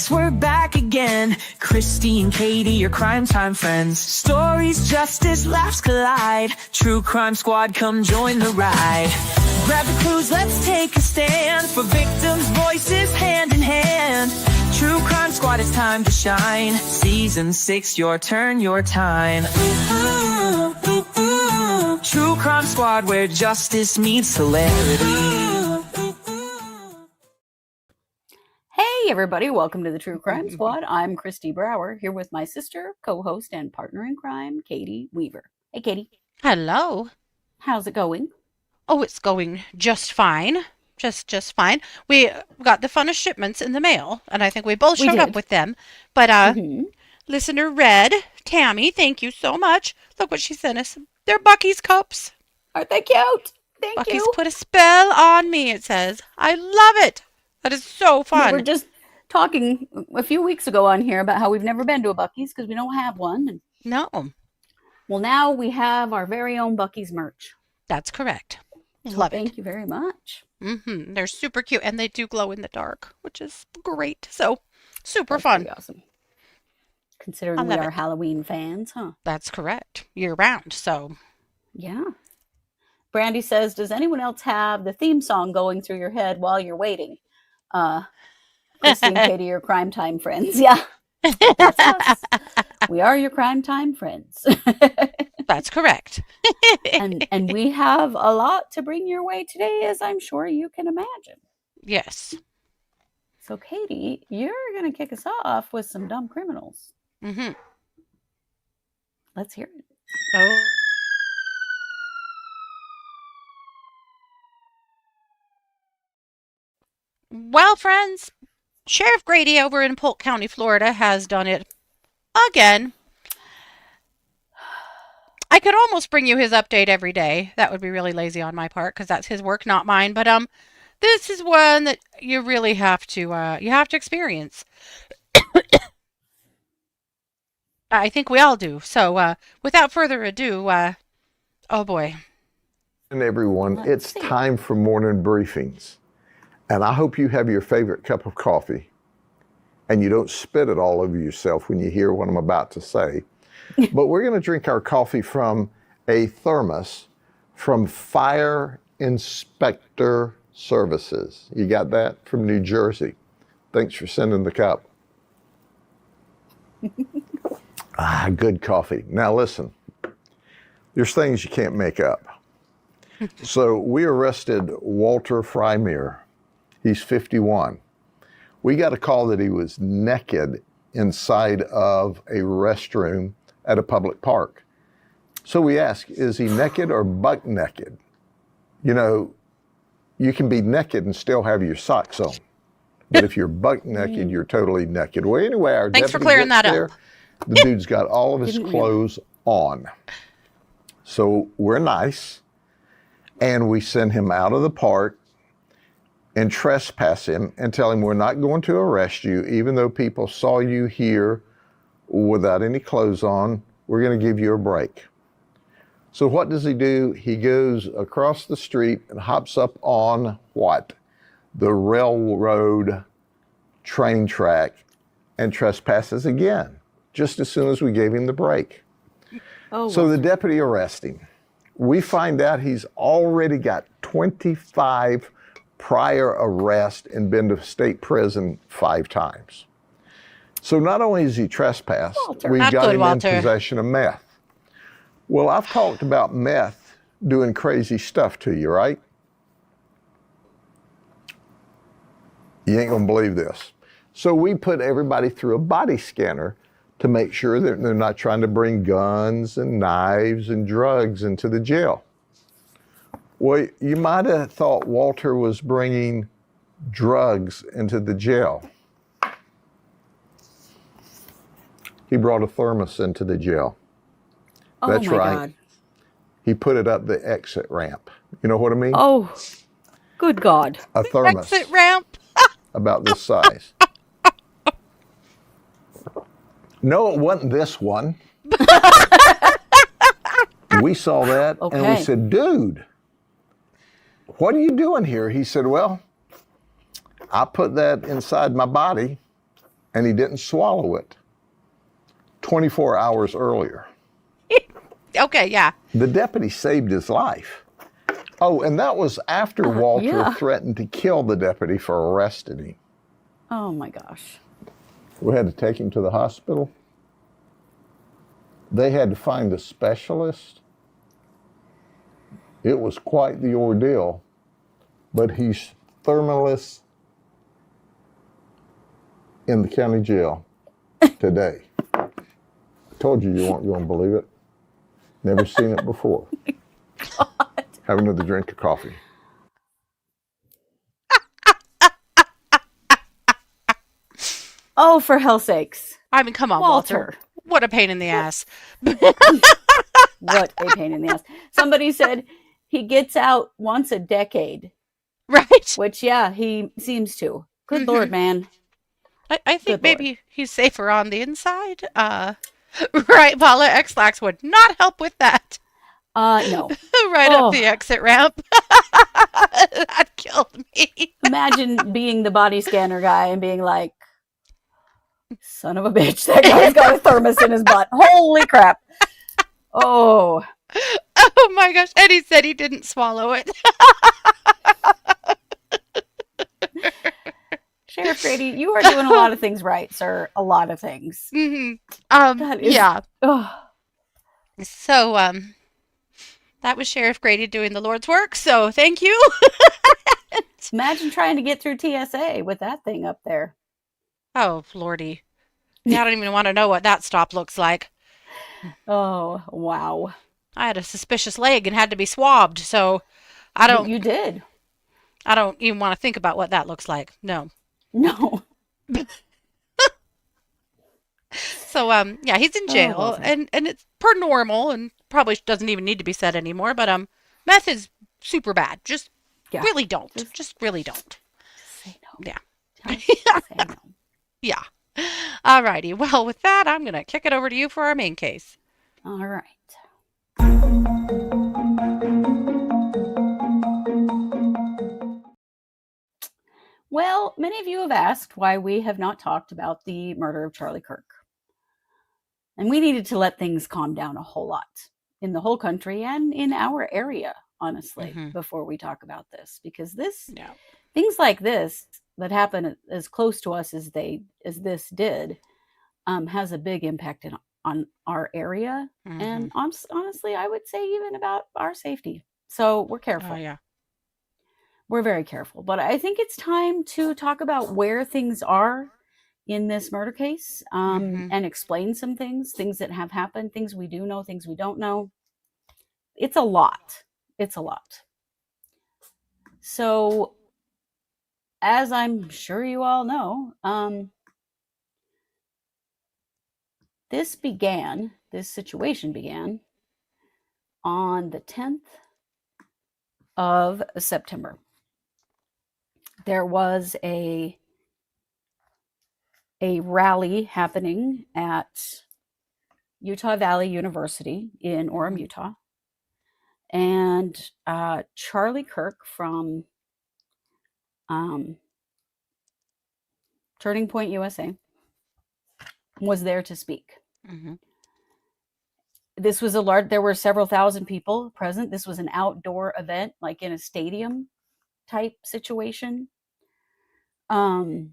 Yes, we're back again. Kristi and Katie, your crime time friends. Stories, justice, laughs collide. True Crime Squad, come join the ride. Grab the clues, let's take a stand. For victims' voices, hand in hand. True Crime Squad, it's time to shine. Season 6, your turn, your time. True Crime Squad, where justice meets hilarity. Hey everybody, welcome to the True Crime Squad. I'm Kristi Brower, here with my sister, co-host, and partner in crime, Katie Weaver. Hey Katie. Hello. How's it going? Oh, it's going just fine. Just fine. We got the funnest shipments in the mail, and I think we both showed up with them. But listener Red, Tammy, thank you so much. Look what she sent us. They're Bucky's cups. Aren't they cute? Thank Bucky's you. put a spell on me, it says. I love it. That is so fun. We were just talking a few weeks ago on here about how we've never been to a Bucky's because we don't have one. No. Well, now we have our very own Bucky's merch. That's correct. So Love it. Thank you very much. They're super cute, and they do glow in the dark, which is great. So, super That's fun. pretty awesome. Considering we are Halloween fans, huh? That's correct. Year round, so. Yeah. Brandy says, does anyone else have the theme song going through your head while you're waiting? Kristi and Katie, your crime time friends. Yeah. That's us. We are your crime time friends. That's correct. and we have a lot to bring your way today, as I'm sure you can imagine. Yes. So, Katie, you're going to kick us off with some dumb criminals. Mm-hmm. Let's hear it. Oh. Well, friends, Sheriff Grady over in Polk County, Florida, has done it again. I could almost bring you his update every day. That would be really lazy on my part because that's his work, not mine. But this is one that you really have to experience. I think we all do. So, without further ado, oh boy. And everyone, it's time for morning briefings. And I hope you have your favorite cup of coffee and you don't spit it all over yourself when you hear what I'm about to say. But we're going to drink our coffee from a thermos from Fire Inspector Services. You got that? From New Jersey. Thanks for sending the cup. Good coffee. Now listen, there's things you can't make up. So we arrested Walter Frymere. He's 51. We got a call that he was naked inside of a restroom at a public park. So we asked, is he naked or buck naked? You know, you can be naked and still have your socks on. But if you're buck naked, you're totally naked. Well, anyway, our Thanks for deputy clearing gets that there. up. The dude's got all of his clothes on. So we're nice. And we send him out of the park and trespass him and tell him we're not going to arrest you, even though people saw you here without any clothes on. We're going to give you a break. So what does he do? He goes across the street and hops up on what? The railroad train track and trespasses again, just as soon as we gave him the break. So the deputy arrests him. We find out he's already got 25 prior arrests and been to state prison 5 times. So not only is he trespassed, we've got him in possession of meth. Well, I've talked about meth doing crazy stuff to you, right? You ain't gonna believe this. So we put everybody through a body scanner to make sure that they're not trying to bring guns and knives and drugs into the jail. Well, you might have thought Walter was bringing drugs into the jail. He brought a thermos into the jail. That's right. God. He put it up the exit ramp. You know what I mean? Oh, good God. A thermos. Exit ramp. About this size. No, it wasn't this one. We saw that and we said, dude, what are you doing here? He said, well, I put that inside my body and he didn't swallow it 24 hours earlier. Okay, yeah. The deputy saved his life. Oh, and that was after Walter threatened to kill the deputy for arresting him. Oh my gosh. We had to take him to the hospital. They had to find a specialist. It was quite the ordeal, but he's thermaless in the county jail today. I told you weren't going to believe it. Never seen it before. Oh God. Have another drink of coffee. Oh, for hell's sakes. I mean, come on, Walter. What a pain in the ass. What a pain in the ass. Somebody said he gets out once a decade. Right. Which, yeah, he seems to. Good Lord, man. I think maybe he's safer on the inside. Right, Paula? X-Lax would not help with that. No. Right up the exit ramp. That killed me. Imagine being the body scanner guy and being like, son of a bitch, that guy's got a thermos in his butt. Holy crap. Oh. Oh my gosh. And he said he didn't swallow it. Sheriff Grady, you are doing a lot of things right, sir. A lot of things. Mm-hmm. Yeah. Oh. So, that was Sheriff Grady doing the Lord's work. So thank you. Imagine trying to get through TSA with that thing up there. Oh, Lordy. Yeah, I don't even want to know what that stop looks like. Oh, wow. I had a suspicious leg and had to be swabbed, so I don't... You did? I don't even want to think about what that looks like. No. No. So, yeah, he's in jail, and it's per normal, and probably doesn't even need to be said anymore, but, meth is super bad. Just really don't. Just really don't. Just say no. Yeah. Just say no. Yeah. Alrighty. Well, with that, I'm going to kick it over to you for our main case. All right. Well, many of you have asked why we have not talked about the murder of Charlie Kirk. And we needed to let things calm down a whole lot in the whole country and in our area, honestly, before we talk about this. Because things like this that happen as close to us as this did has a big impact on our area. And honestly, I would say even about our safety. So we're careful. Oh, yeah. We're very careful. But I think it's time to talk about where things are in this murder case and explain some things that have happened, things we do know, things we don't know. It's a lot. It's a lot. So, as I'm sure you all know, this situation began on the 10th of September. There was a rally happening at Utah Valley University in Orem, Utah. And Charlie Kirk from Turning Point USA was there to speak. This was there were several thousand people present. This was an outdoor event, like in a stadium type situation. And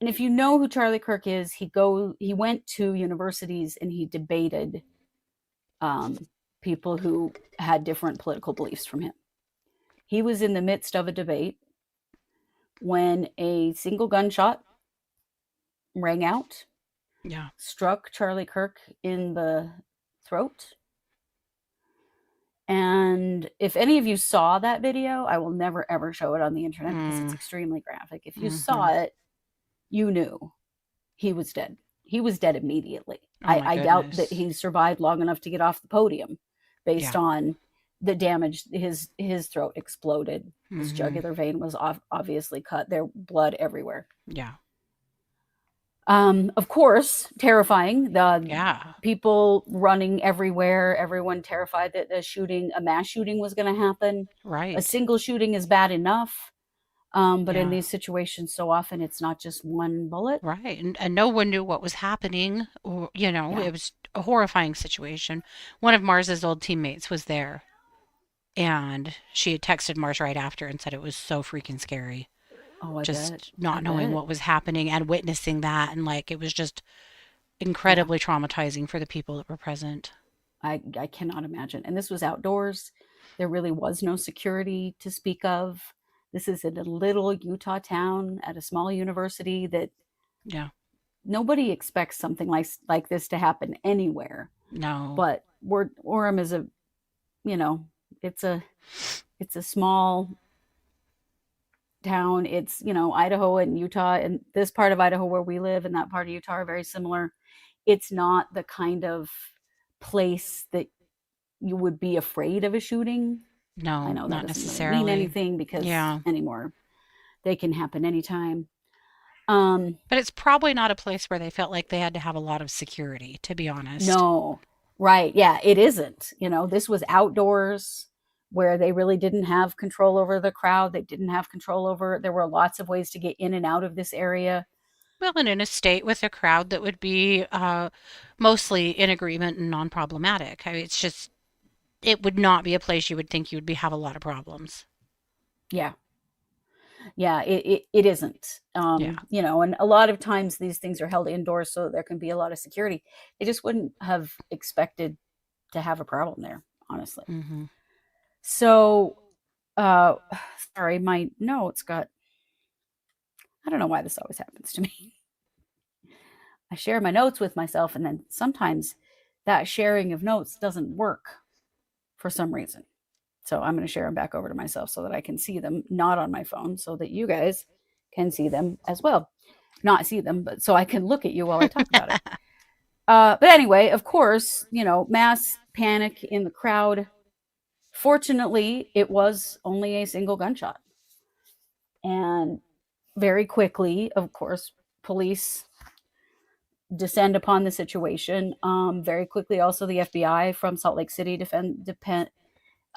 if you know who Charlie Kirk is, he went to universities and he debated people who had different political beliefs from him. He was in the midst of a debate when a single gunshot rang out, struck Charlie Kirk in the throat. And if any of you saw that video, I will never, ever show it on the internet because it's extremely graphic. If you saw it, you knew he was dead. He was dead immediately. I doubt that he survived long enough to get off the podium based on the damage. His throat exploded. His jugular vein was obviously cut. There blood everywhere. Yeah. Of course, terrifying. People running everywhere. Everyone terrified that a mass shooting was going to happen. Right. A single shooting is bad enough. But in Yeah. these situations, so often it's not just one bullet. Right. And no one knew what was happening. Or, Yeah. it was a horrifying situation. One of Mars's old teammates was there, and she had texted Mars right after and said it was so freaking scary. Oh, I bet. Just I not knowing bet. what was happening and witnessing that. And like, it was just Yeah. incredibly traumatizing for the people that were present. I cannot imagine. And this was outdoors. There really was no security to speak of. This is in a little Utah town at a small university that Yeah. nobody expects something like this to happen anywhere. No. But Orem is a, you know, it's a small town. It's, Idaho and Utah, and this part of Idaho where we live and that part of Utah are very similar. It's not the kind of place that you would be afraid of a shooting. I No, know that not doesn't really mean necessarily. anything because Yeah. anymore they can happen anytime. But it's probably not a place where they felt like they had to have a lot of security, to be honest. No, right. Yeah, it isn't. This was outdoors where they really didn't have control over the crowd. They didn't have control over, there were lots of ways to get in and out of this area. Well, and in a state with a crowd that would be mostly in agreement and non-problematic. I mean, it's just, it would not be a place you would think you would have a lot of problems. Yeah. Yeah, it isn't. Yeah. And a lot of times these things are held indoors so there can be a lot of security. They just wouldn't have expected to have a problem there, honestly. Mm-hmm. So, sorry, my notes got, I don't know why this always happens to me. I share my notes with myself, and then sometimes that sharing of notes doesn't work for some reason. So I'm going to share them back over to myself so that I can see them, not on my phone, so that you guys can see them as well. Not see them, but so I can look at you while I talk about it. But anyway, of course, mass panic in the crowd. Fortunately, it was only a single gunshot. And very quickly, of course, police descend upon the situation. Very quickly, also the FBI from Salt Lake City descends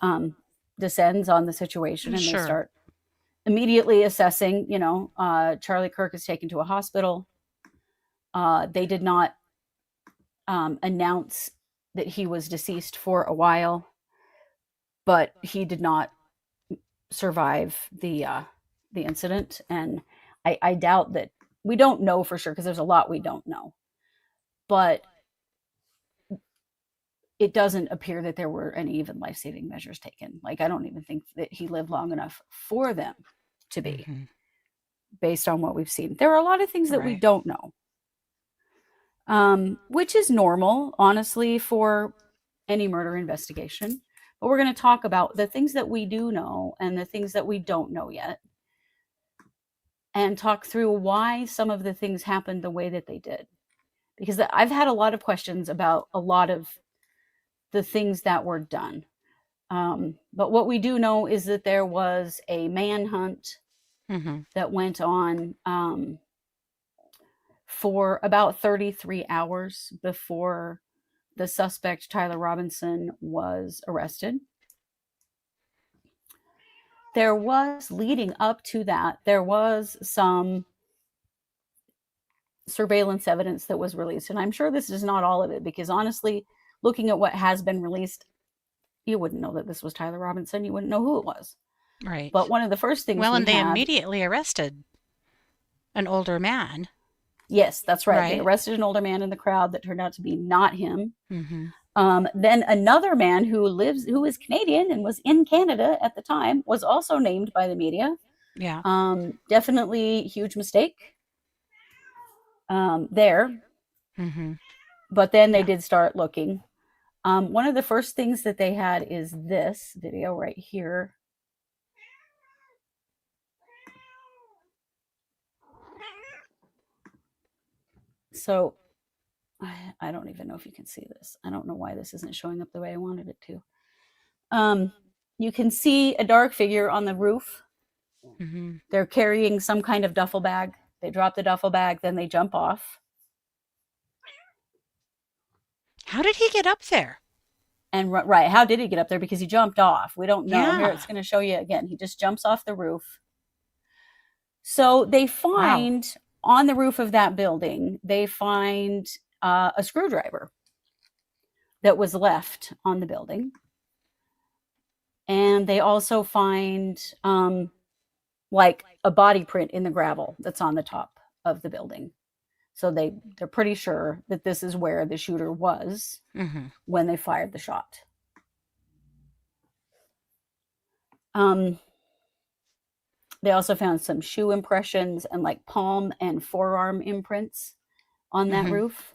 on the situation, and Sure. they start immediately assessing. Charlie Kirk is taken to a hospital. They did not announce that he was deceased for a while, but he did not survive the incident, and I doubt that. We don't know for sure because there's a lot we don't know, but it doesn't appear that there were any even life-saving measures taken. Like, I don't even think that he lived long enough for them to be, based on what we've seen. There are a lot of things that we don't know, which is normal, honestly, for any murder investigation. But we're going to talk about the things that we do know and the things that we don't know yet, and talk through why some of the things happened the way that they did. Because I've had a lot of questions about a lot of the things that were done. But what we do know is that there was a manhunt that went on for about 33 hours before the suspect, Tyler Robinson, was arrested. There was, leading up to that, there was some surveillance evidence that was released. And I'm sure this is not all of it, because honestly, looking at what has been released, you wouldn't know that this was Tyler Robinson. You wouldn't know who it was. Right. But one of the first things and they immediately arrested an older man. Yes, that's right. They arrested an older man in the crowd that turned out to be not him. Mm-hmm. Then another man who is Canadian and was in Canada at the time was also named by the media. Yeah. Definitely huge mistake there. Mm-hmm. But then they did start looking. One of the first things that they had is this video right here. So I don't even know if you can see this. I don't know why this isn't showing up the way I wanted it to. You can see a dark figure on the roof. Mm-hmm. They're carrying some kind of duffel bag. They drop the duffel bag, then they jump off. How did he get up there? And right, how did he get up there? Because he jumped off. We don't know. Here, it's going to show you again. He just jumps off the roof. So they find on the roof of that building, they find a screwdriver that was left on the building. And they also find like a body print in the gravel that's on the top of the building. So they're pretty sure that this is where the shooter was when they fired the shot. They also found some shoe impressions and like palm and forearm imprints on that roof.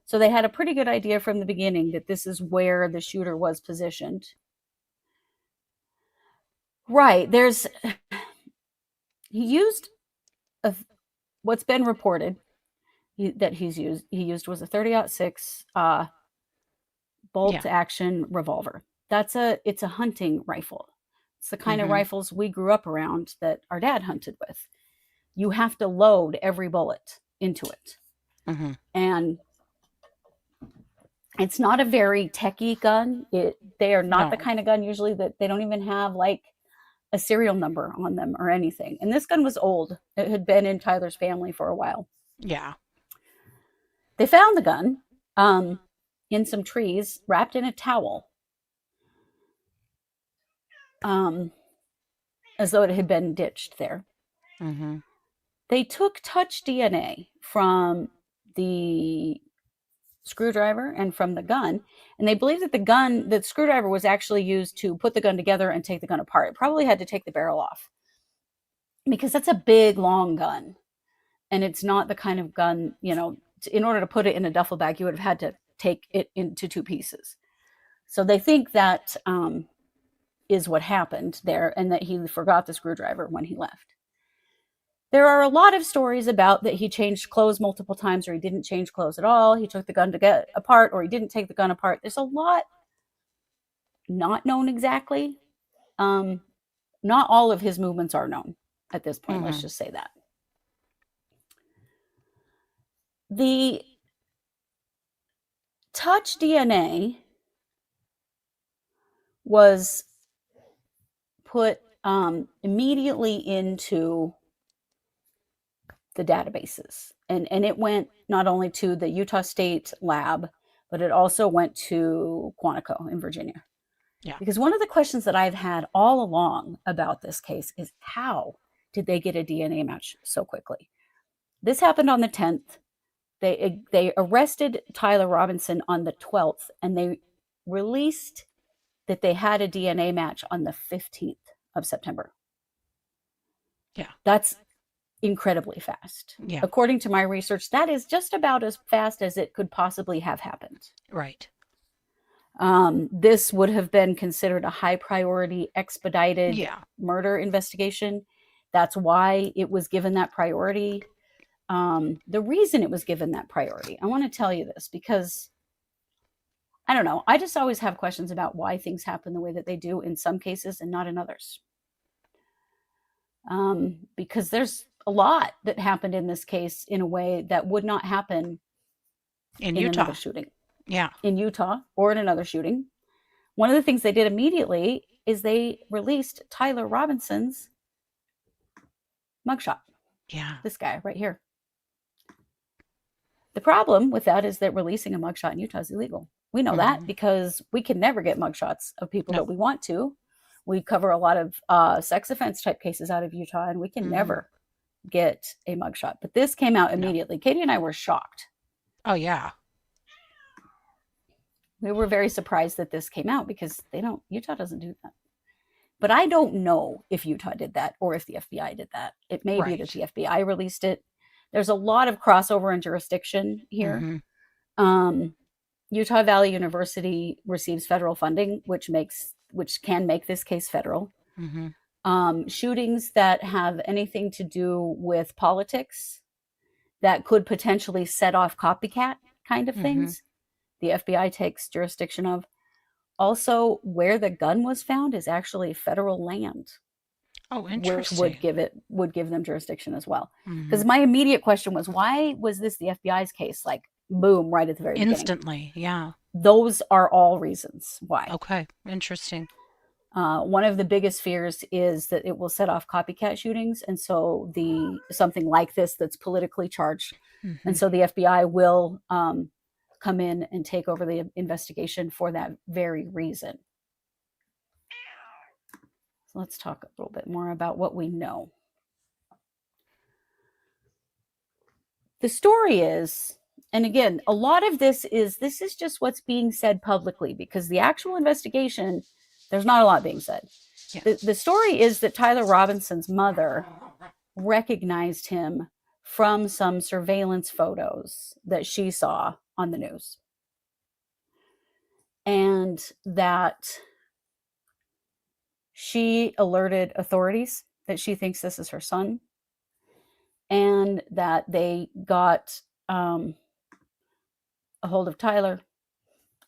So they had a pretty good idea from the beginning that this is where the shooter was positioned. Right. He used what's been reported that he used was a 30-06 bolt action revolver. It's a hunting rifle. It's the kind of rifles we grew up around that our dad hunted with. You have to load every bullet into it. And it's not a very techie gun. They are not the kind of gun usually that they don't even have like a serial number on them or anything. And this gun was old. It had been in Tyler's family for a while. Yeah. They found the gun in some trees wrapped in a towel. As though it had been ditched there. They took touch DNA from the screwdriver and from the gun, and they believe that the screwdriver was actually used to put the gun together and take the gun apart. It probably had to take the barrel off because that's a big, long gun, and it's not the kind of gun, in order to put it in a duffel bag, you would have had to take it into two pieces. So they think that is what happened there, and that he forgot the screwdriver when he left. There are a lot of stories about that he changed clothes multiple times, or he didn't change clothes at all. He took the gun to get apart, or he didn't take the gun apart. There's a lot not known exactly. Not all of his movements are known at this point. Let's just say that. The touch DNA was put immediately into the databases. And it went not only to the Utah State lab, but it also went to Quantico in Virginia. Yeah. Because one of the questions that I've had all along about this case is how did they get a DNA match so quickly? This happened on the 10th. They arrested Tyler Robinson on the 12th, and they released that they had a DNA match on the 15th of September. Yeah. That's incredibly fast. Yeah. According to my research, that is just about as fast as it could possibly have happened. Right. This would have been considered a high priority expedited murder investigation. That's why it was given that priority. The reason it was given that priority, I want to tell you this because I don't know. I just always have questions about why things happen the way that they do in some cases and not in others. Because there's a lot that happened in this case in a way that would not happen in Utah. Another shooting. Yeah. In Utah or in another shooting. One of the things they did immediately is they released Tyler Robinson's mugshot. Yeah. This guy right here. The problem with that is that releasing a mugshot in Utah is illegal. We know that because we can never get mugshots of people that we want to. We cover a lot of sex offense type cases out of Utah, and we can never get a mugshot. But this came out immediately. Katie and I were shocked. Oh, yeah. We were very surprised that this came out because Utah doesn't do that. But I don't know if Utah did that or if the FBI did that. It may be that the FBI released it. There's a lot of crossover in jurisdiction here. Utah Valley University receives federal funding, which can make this case federal. Shootings that have anything to do with politics that could potentially set off copycat kind of things, the FBI takes jurisdiction of. Also, where the gun was found is actually federal land. Oh, interesting. Which would give them jurisdiction as well. Because my immediate question was, why was this the FBI's case? Like, boom, right at the very beginning. Instantly, yeah. Those are all reasons why. Okay, interesting. One of the biggest fears is that it will set off copycat shootings, and so something like this that's politically charged, and so the FBI will come in and take over the investigation for that very reason. So let's talk a little bit more about what we know. The story is, and again, a lot of this is just what's being said publicly, because the actual investigation, there's not a lot being said. Yeah. The story is that Tyler Robinson's mother recognized him from some surveillance photos that she saw on the news. And that she alerted authorities that she thinks this is her son. And that they got a hold of Tyler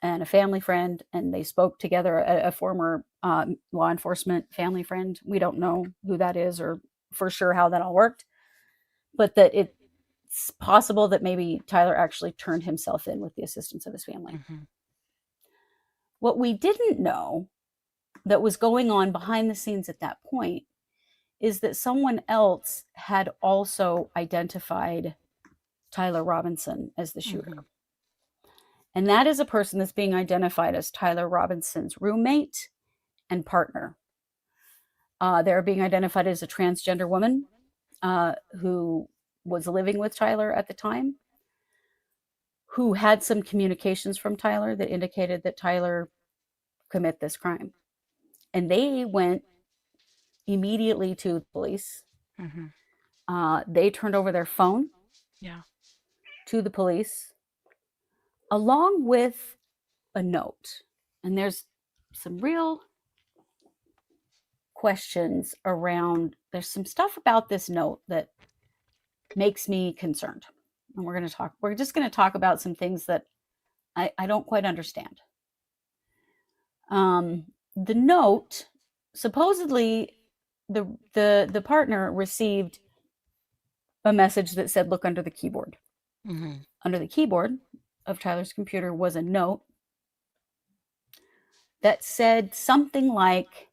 and a family friend, and they spoke together, a former law enforcement family friend. We don't know who that is or for sure how that all worked, but that it's possible that maybe Tyler actually turned himself in with the assistance of his family. Mm-hmm. What we didn't know that was going on behind the scenes at that point is that someone else had also identified Tyler Robinson as the shooter. Mm-hmm. And that is a person that's being identified as Tyler Robinson's roommate and partner. They're being identified as a transgender woman who was living with Tyler at the time, who had some communications from Tyler that indicated that Tyler commit this crime. And they went immediately to the police. Mm-hmm. They turned over their phone to the police, along with a note. And there's some real questions around, there's some stuff about this note that makes me concerned. And we're just going to talk about some things that I don't quite understand. The note, supposedly the partner received a message that said, look under the keyboard. Mm-hmm. Under the keyboard of Tyler's computer was a note that said something like,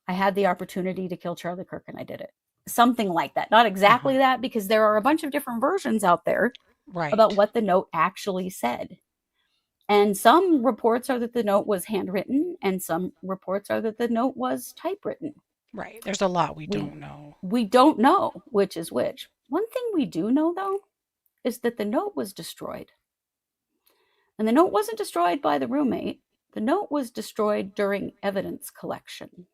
I had the opportunity to kill Charlie Kirk and I did it. Something like that. Not exactly that, because there are a bunch of different versions out there about what the note actually said. And some reports are that the note was handwritten, and some reports are that the note was typewritten. Right. There's a lot we don't know. We don't know which is which. One thing we do know, though, is that the note was destroyed. And the note wasn't destroyed by the roommate. The note was destroyed during evidence collection.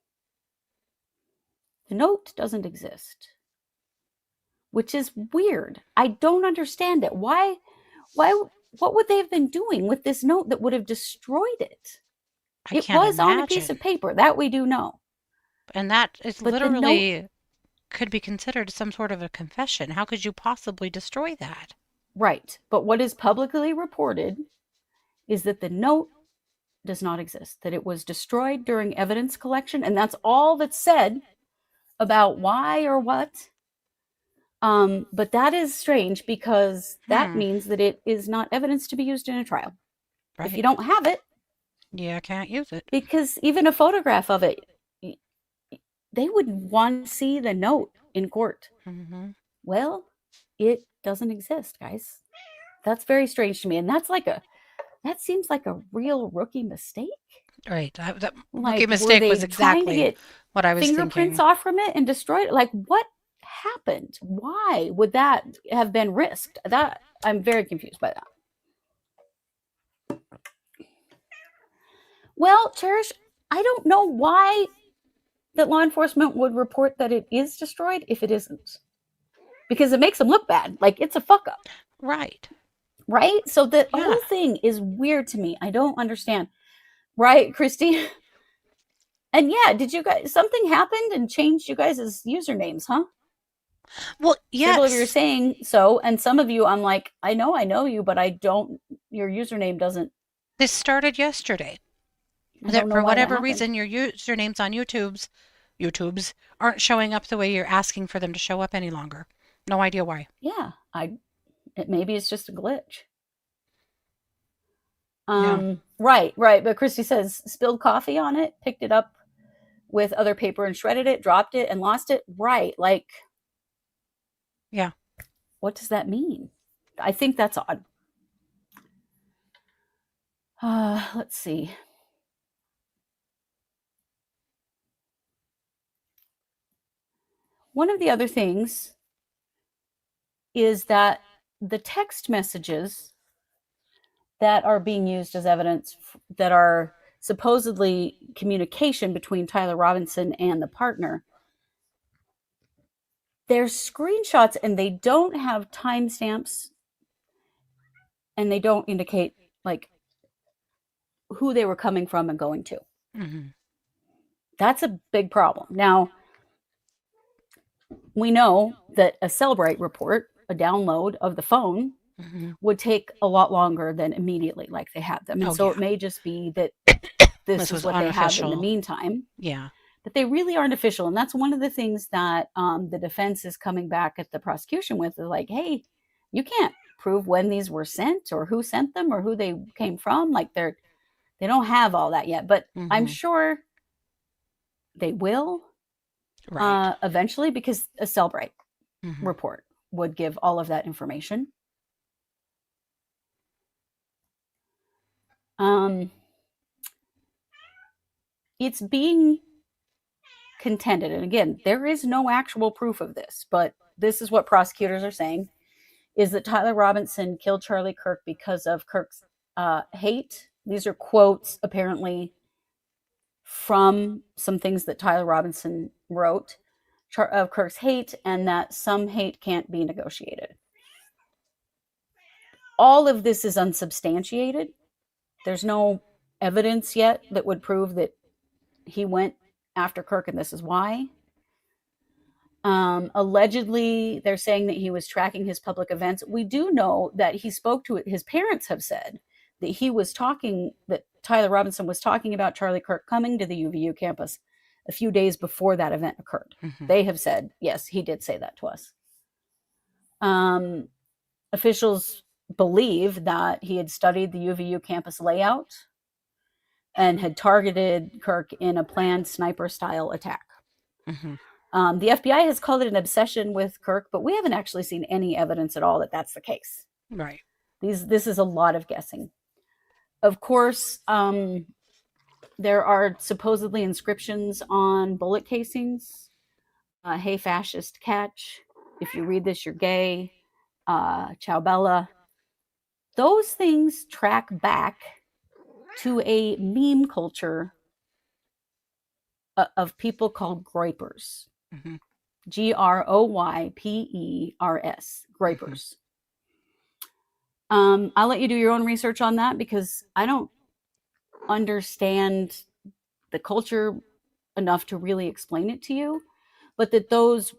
The note doesn't exist, which is weird. I don't understand it. Why, what would they have been doing with this note that would have destroyed it? It was on a piece of paper, that we do know. And that is literally could be considered some sort of a confession. How could you possibly destroy that? Right. But what is publicly reported is that the note does not exist, that it was destroyed during evidence collection. And that's all that's said about why or what. But that is strange, because that means that it is not evidence to be used in a trial. Right. If you don't have it. Yeah, can't use it. Because even a photograph of it, they would want to see the note in court. Mm-hmm. Well, it doesn't exist, guys. That's very strange to me. And that seems like a real rookie mistake. Right. That rookie mistake was exactly what I was thinking. Fingerprints off from it and destroyed it. Like, what happened? Why would that have been risked? That I'm very confused by that. Well, Cherish, I don't know why that law enforcement would report that it is destroyed if it isn't. Because it makes them look bad. Like, it's a fuck up. Right. Right? So the whole thing is weird to me. I don't understand. Right, Kristi? And did you guys, something happened and changed you guys' usernames, huh? Well, yes. Several of you are saying so, and some of you, I'm like, I know you, but your username doesn't. This started yesterday. For whatever reason, your usernames on YouTube's aren't showing up the way you're asking for them to show up any longer. No idea why. Yeah, maybe it's just a glitch. Right. But Kristi says spilled coffee on it, picked it up with other paper and shredded it, dropped it, and lost it. Right. Like, yeah. What does that mean? I think that's odd. Let's see. One of the other things is that the text messages that are being used as evidence that are supposedly communication between Tyler Robinson and the partner, they're screenshots and they don't have timestamps and they don't indicate like who they were coming from and going to. Mm-hmm. That's a big problem. Now, we know that a Cellbrite report, a download of the phone, would take a lot longer than immediately like they had them. And so it may just be that this is what they have in the meantime. Yeah. But they really aren't official. And that's one of the things that the defense is coming back at the prosecution with, is like, hey, you can't prove when these were sent or who sent them or who they came from. Like they don't have all that yet, but I'm sure they will eventually, because a Cellbrite report would give all of that information. It's being contended, and again, there is no actual proof of this, but this is what prosecutors are saying, is that Tyler Robinson killed Charlie Kirk because of Kirk's hate. These are quotes apparently from some things that Tyler Robinson wrote of Kirk's hate, and that some hate can't be negotiated. All of this is unsubstantiated. There's no evidence yet that would prove that he went after Kirk and this is why. Allegedly, they're saying that he was tracking his public events. We do know that he spoke to it. His parents have said that that Tyler Robinson was talking about Charlie Kirk coming to the UVU campus a few days before that event occurred. They have said, yes, he did say that to us. Officials believe that he had studied the UVU campus layout and had targeted Kirk in a planned sniper-style attack. The FBI has called it an obsession with Kirk, but we haven't actually seen any evidence at all that that's the case. Right. This is a lot of guessing. Of course, there are supposedly inscriptions on bullet casings. Hey, fascist, catch. If you read this, you're gay. Ciao Bella. Those things track back to a meme culture of people called groypers. Groypers. Groypers. I'll let you do your own research on that because I don't understand the culture enough to really explain it to you, but that those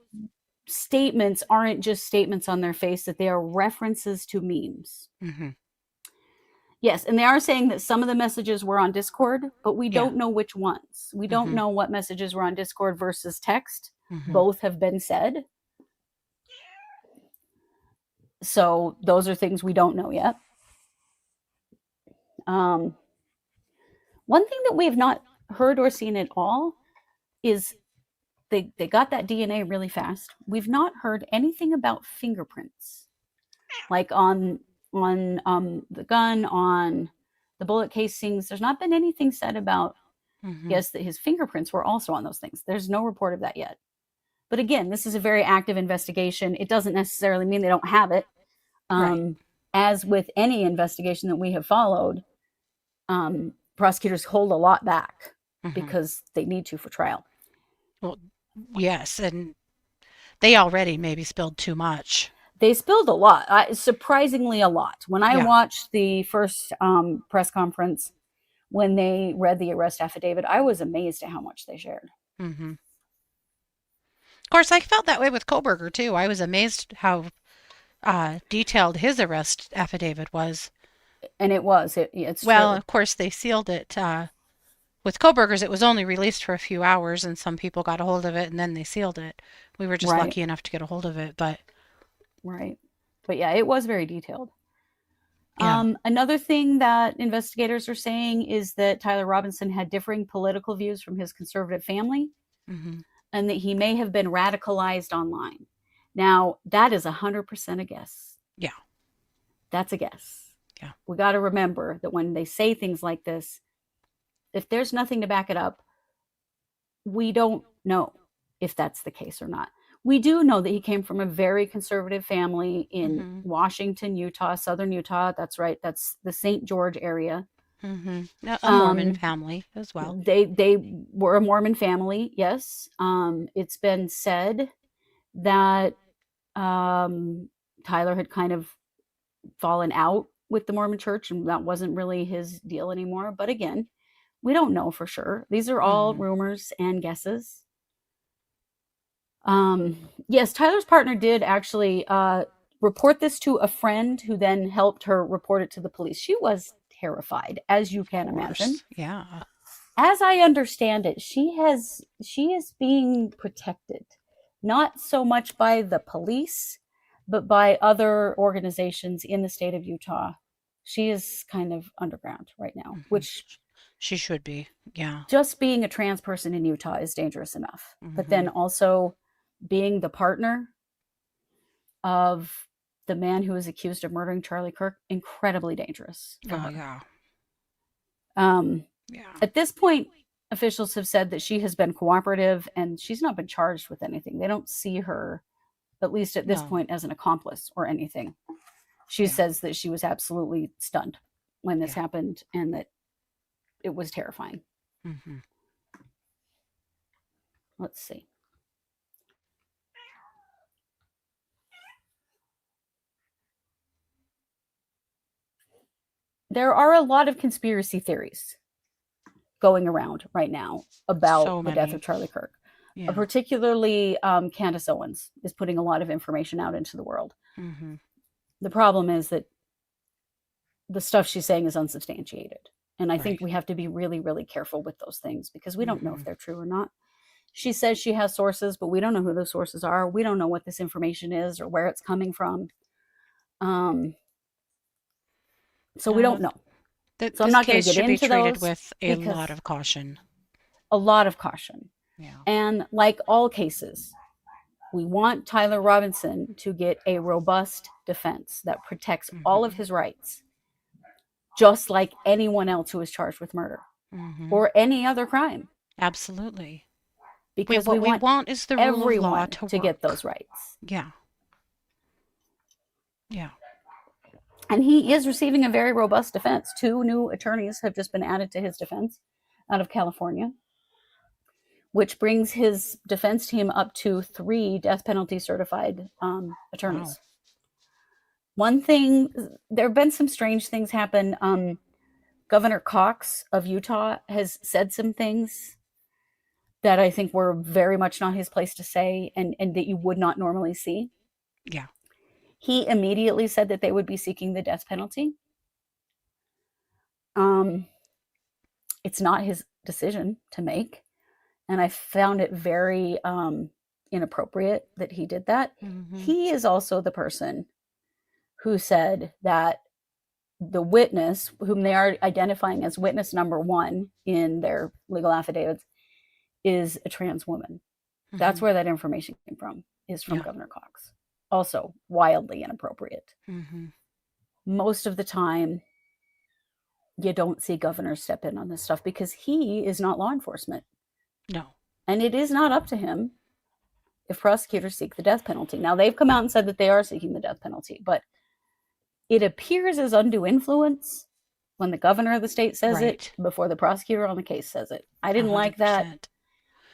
statements aren't just statements on their face, that they are references to memes. Yes, and they are saying that some of the messages were on Discord, but we don't know which ones. We don't know what messages were on Discord versus text. Both have been said. So those are things we don't know yet. One thing that we have not heard or seen at all is they got that DNA really fast. We've not heard anything about fingerprints, like on the gun, on the bullet casings. There's not been anything said about, yes, that his fingerprints were also on those things. There's no report of that yet. But again, this is a very active investigation. It doesn't necessarily mean they don't have it. As with any investigation that we have followed, prosecutors hold a lot back because they need to for trial. Well, yes, and they already maybe spilled too much. They spilled a lot, surprisingly a lot. When I watched the first press conference, when they read the arrest affidavit, I was amazed at how much they shared. Of course, I felt that way with Koberger, too. I was amazed how detailed his arrest affidavit was. And it was. It's well, true. Of course, they sealed it. With Koberger's, it was only released for a few hours, and some people got a hold of it, and then they sealed it. We were just lucky enough to get a hold of it, but... Right. But yeah, it was very detailed. Yeah. Another thing that investigators are saying is that Tyler Robinson had differing political views from his conservative family, Mm-hmm. and that he may have been radicalized online. Now, that is 100% a guess. Yeah. That's a guess. Yeah. We got to remember that when they say things like this, if there's nothing to back it up, we don't know if that's the case or not. We do know that he came from a very conservative family in Mm-hmm. Washington, Utah, southern Utah. That's right. That's the St. George area. Mm-hmm. A Mormon Um, family as well. they were a Mormon family, yes. It's been said that Tyler had kind of fallen out with the Mormon church, and that wasn't really his deal anymore. But again, we don't know for sure. These are all Mm-hmm. rumors and guesses. Yes, Tyler's partner did actually report this to a friend who then helped her report it to the police. She was terrified, as you can Of imagine. course. Yeah. As I understand it, she is being protected, not so much by the police, but by other organizations in the state of Utah. She is kind of underground right now, Mm-hmm. which She should be. Yeah. just being a trans person in Utah is dangerous enough. But Mm-hmm. then also being the partner of the man who is accused of murdering Charlie Kirk, incredibly dangerous for Oh, her. yeah. Um, Yeah. At this point, officials have said that she has been cooperative and she's not been charged with anything. They don't see her, at least at this No. point, as an accomplice or anything. She Yeah. says that she was absolutely stunned when this Yeah. happened and that it was terrifying. Mm-hmm. Let's see. There are a lot of conspiracy theories going around right now about So the death many. of Charlie Kirk. Yeah. Particularly, Candace Owens is putting a lot of information out into the world. Mm-hmm. The problem is that the stuff she's saying is unsubstantiated. And I think Right. we have to be really, really careful with those things because we don't know Mm-hmm. if they're true or not. She says she has sources, but we don't know who those sources are. We don't know what this information is or where it's coming from. So we No, don't know. So I'm this not going to case get should be into treated those with a because lot of caution. a lot of caution. Yeah. And like all cases, we want Tyler Robinson to get a robust defense that protects all of Mm-hmm. his rights, just like anyone else who is charged with murder Mm-hmm. or any other crime, Absolutely. because What we we want want is the rule of law everyone to to work. get those rights. Yeah. Yeah. And he is receiving a very robust defense. 2 new attorneys have just been added to his defense out of California, which brings his defense team up to 3 death penalty certified attorneys. Wow. One thing, there have been some strange things happen. Governor Cox of Utah has said some things that I think were very much not his place to say and that you would not normally see. Yeah. He immediately said that they would be seeking the death penalty. It's not his decision to make. And I found it very inappropriate that he did that. Mm-hmm. He is also the person who said that the witness, whom they are identifying as witness number 1 in their legal affidavits, is a trans woman. That's Mm-hmm. where that information came from, is from Yeah. Governor Cox. Also wildly inappropriate. Mm-hmm. Most of the time, you don't see governors step in on this stuff because he is not law enforcement. No. And it is not up to him if prosecutors seek the death penalty. Now, they've come out and said that they are seeking the death penalty, but it appears as undue influence when the governor of the state says Right. it before the prosecutor on the case says it. I didn't like that. 100%.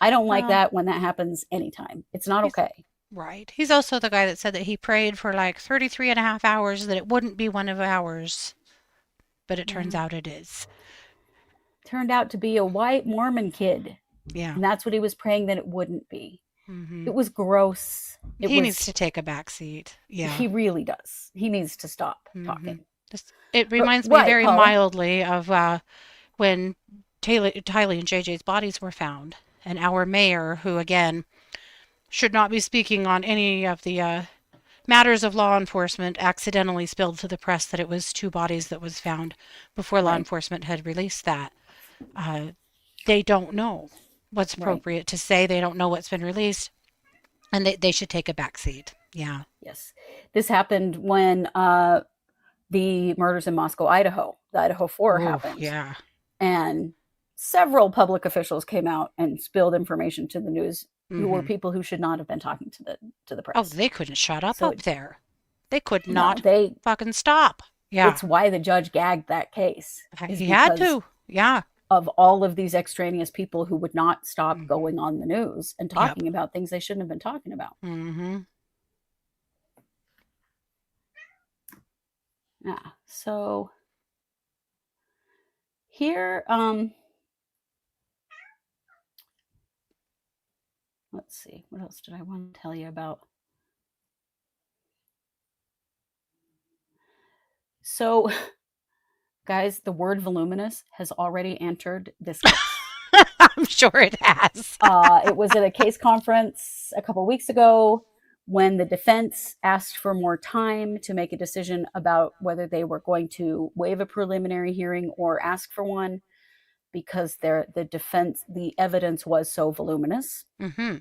I don't like Well, that when that happens anytime. It's not he's okay. right. He's also the guy that said that he prayed for like 33 and a half hours that it wouldn't be one of ours. But it turns Yeah. out it is. Turned out to be a white Mormon kid. Yeah. And that's what he was praying that it wouldn't be. Mm-hmm. It was gross. He needs to take a back seat. Yeah. He really does. He needs to stop Mm-hmm. talking. It reminds me right, very Paula. mildly of when Tylee and JJ's bodies were found. And our mayor, who again should not be speaking on any of the matters of law enforcement accidentally spilled to the press that it was 2 bodies that was found before law Right. enforcement had released that. They don't know what's Right. appropriate to say. They don't know what's been released, and they should take a back seat. Yeah. Yes. This happened when the murders in Moscow, Idaho, the Idaho 4 happened. Yeah. And several public officials came out and spilled information to the news who were people who should not have been talking to the press. Oh, they couldn't shut up So- up there. They could No, not they fucking stop. Yeah. It's why the judge gagged that case. is He had because to. Yeah. Of all of these extraneous people who would not stop going on the news and talking about things they shouldn't have been talking about. Mm-hmm. Yeah. So here, let's see, what else did I want to tell you about? So, guys, the word voluminous has already entered this case. I'm sure it has. It was at a case conference a couple weeks ago when the defense asked for more time to make a decision about whether they were going to waive a preliminary hearing or ask for one, because the evidence was so voluminous. Mm-hmm.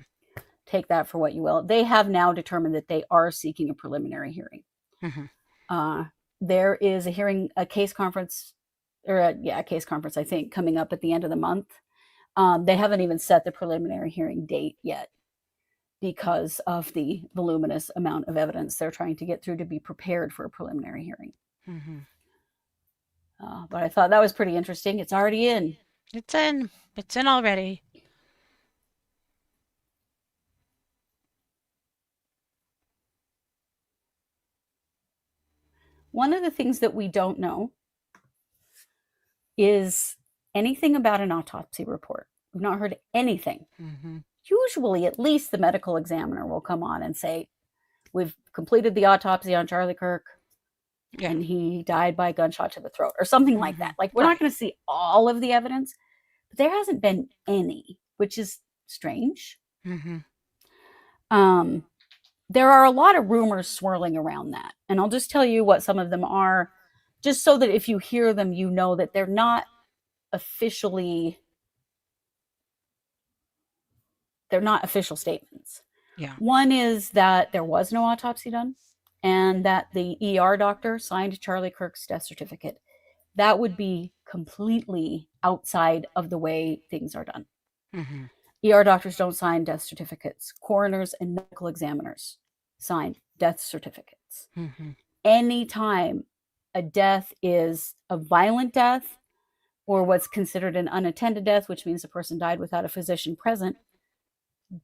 Take that for what you will. They have now determined that they are seeking a preliminary hearing. Mm-hmm. There is a case conference, a case conference, I think, coming up at the end of the month. They haven't even set the preliminary hearing date yet because of the voluminous amount of evidence they're trying to get through to be prepared for a preliminary hearing. Mm-hmm. But I thought that was pretty interesting. It's already in. It's in. It's in already. One of the things that we don't know is anything about an autopsy report. We've not heard anything. Mm-hmm. Usually, at least the medical examiner will come on and say, we've completed the autopsy on Charlie Kirk, and he died by a gunshot to the throat, or something like that. Like, we're not going to see all of the evidence, but there hasn't been any, which is strange. Mm-hmm. There are a lot of rumors swirling around that, and I'll just tell you what some of them are, just so that if you hear them, you know that they're not official statements. Yeah. One is that there was no autopsy done and that the ER doctor signed Charlie Kirk's death certificate. That would be completely outside of the way things are done. Mm-hmm. ER doctors don't sign death certificates. Coroners and medical examiners sign death certificates. Mm-hmm. Anytime a death is a violent death or what's considered an unattended death, which means the person died without a physician present,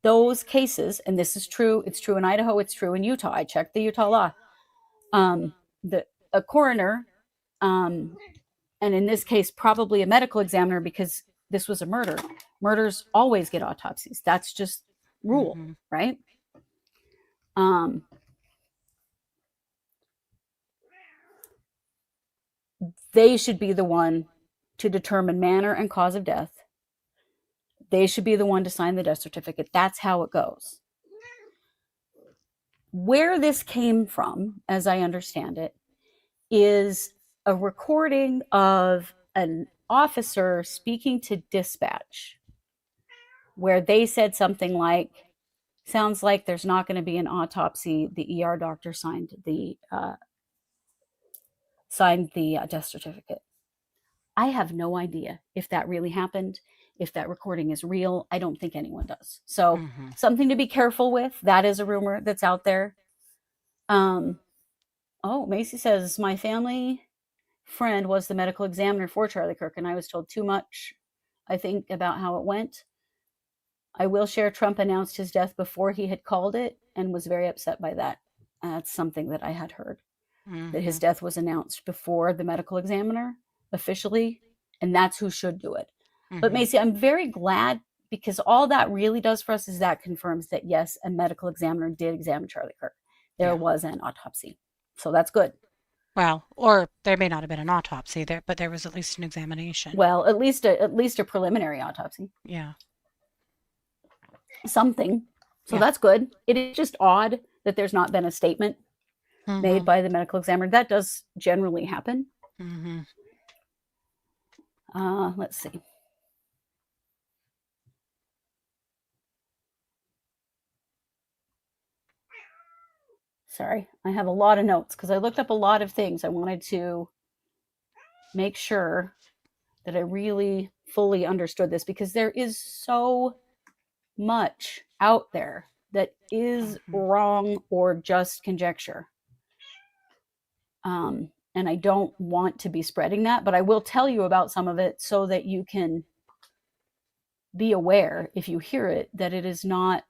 those cases, and this is true, it's true in Idaho, it's true in Utah. I checked the Utah law. A coroner, and in this case, probably a medical examiner, because this was a murder. Murders always get autopsies. That's just rule, right? They should be the one to determine manner and cause of death. They should be the one to sign the death certificate. That's how it goes. Where this came from, as I understand it, is a recording of an officer speaking to dispatch, where they said something like, sounds like there's not going to be an autopsy. The ER doctor signed the death certificate. I have no idea if that really happened, if that recording is real. I don't think anyone does. So something to be careful with. That is a rumor that's out there. Macy says, my family friend was the medical examiner for Charlie Kirk, and I was told too much, I think, about how it went. I will share Trump announced his death before he had called it and was very upset by that. That's something that I had heard, that his death was announced before the medical examiner officially, and that's who should do it. But Macy, I'm very glad, because all that really does for us is that confirms that, yes, a medical examiner did examine Charlie Kirk. There was an autopsy. So that's good. Well, or there may not have been an autopsy there, but there was at least an examination. Well, at least a preliminary autopsy. Yeah. Something. So that's good. It is just odd that there's not been a statement made by the medical examiner. That does generally happen. Let's see. Sorry, I have a lot of notes because I looked up a lot of things. I wanted to make sure that I really fully understood this, because there is so much out there that is wrong or just conjecture. And I don't want to be spreading that, but I will tell you about some of it so that you can be aware, if you hear it, that it is not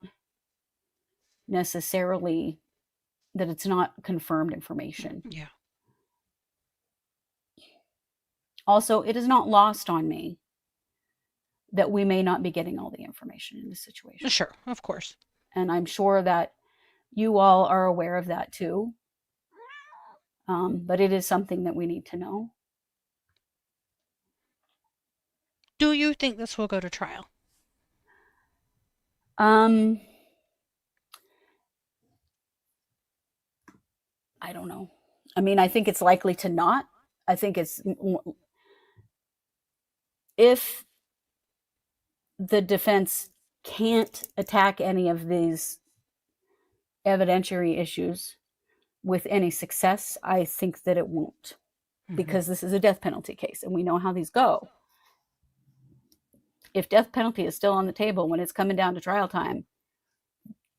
necessarily, that it's not confirmed information. Yeah. Also, it is not lost on me that we may not be getting all the information in this situation. Sure, of course. And I'm sure that you all are aware of that too. But it is something that we need to know. Do you think this will go to trial? I don't know. I mean, I think it's likely to not. I think it's, if the defense can't attack any of these evidentiary issues with any success, I think that it won't, because this is a death penalty case and we know how these go. If death penalty is still on the table when it's coming down to trial time,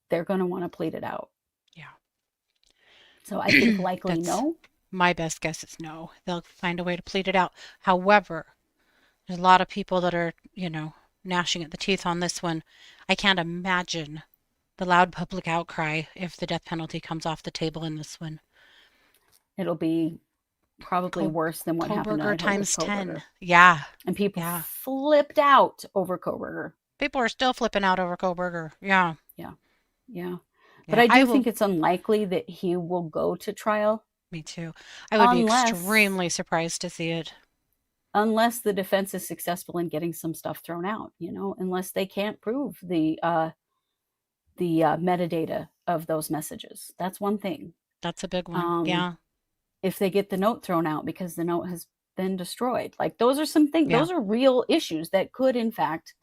they're going to want to plead it out. Yeah. So I think likely no. My best guess is no. They'll find a way to plead it out. However, there's a lot of people that are, gnashing at the teeth on this one. I can't imagine the loud public outcry if the death penalty comes off the table in this one. It'll be probably worse than what happened in Idaho times with 10. Yeah. And people flipped out over Koberger. People are still flipping out over Koberger. Yeah. Yeah. But I do think it's unlikely that he will go to trial. Me too. I would be extremely surprised to see it. Unless the defense is successful in getting some stuff thrown out, unless they can't prove the metadata of those messages. That's one thing. That's a big one. Yeah. If they get the note thrown out because the note has been destroyed, like those are some things. Yeah. Those are real issues that could, in fact,